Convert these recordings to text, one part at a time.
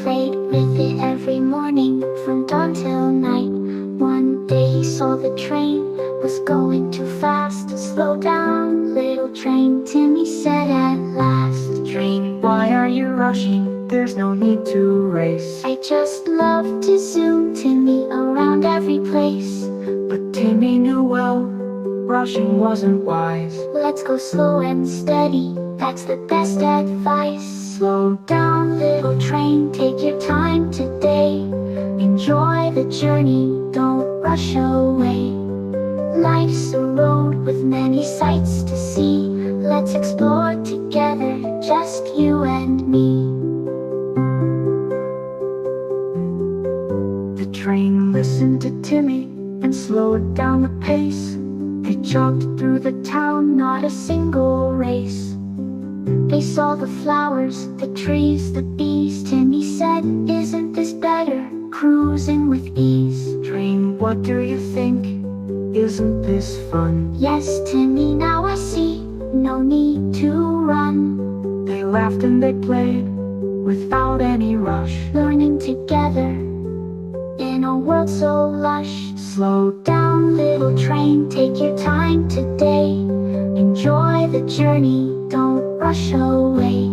played with it every morning, from dawn till night. One day he saw the train was going too fast. Slow down, little train, Timmy said at last. Train, why are you rushing? There's no need to race. I just love to zoom, Timmy, around every place. But Timmy knew well, rushing wasn't wise. Let's go slow and steady, that's the best advice. Slow Down, little train, take your time today. Enjoy the journey, don't rush away. Life's a road with many sights to see. Let's explore together, just you and me. The train listened to Timmy and slowed down the pace. They jogged through the town, not a single race. They saw the flowers, the trees, the bees. Timmy said, isn't this better, cruising with ease? Train, what do you think? Isn't this fun? Yes, Timmy, now I see, no need to run. They laughed and they played without any rush, Learning together in a world so lush. Slow Down, little train, take your time today. Enjoy the journey, don't rush away.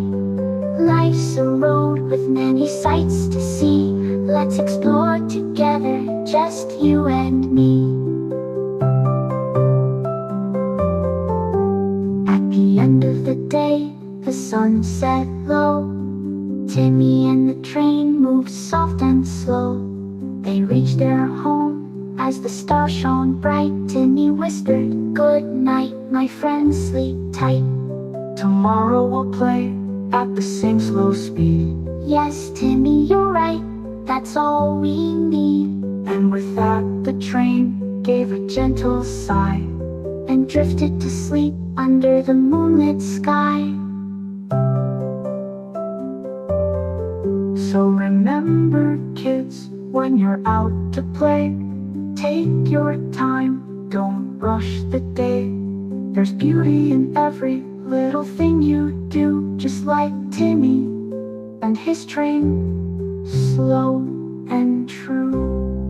Life's a road with many sights to see. Let's explore together, just you and me. At the end of the day, the sun set low. Timmy and the train moved soft and slow. They reached their home as the stars shone bright. Timmy whispered, good night, my friend, sleep tight. Tomorrow we'll play at the same slow speed. Yes, Timmy, you're right, that's all we need. And with that, the train gave a gentle sigh And drifted to sleep under the moonlit sky. So remember, kids, when you're out to play, take your time, don't rush the day. There's beauty in every little thing you do, just like Timmy and his train, slow and true.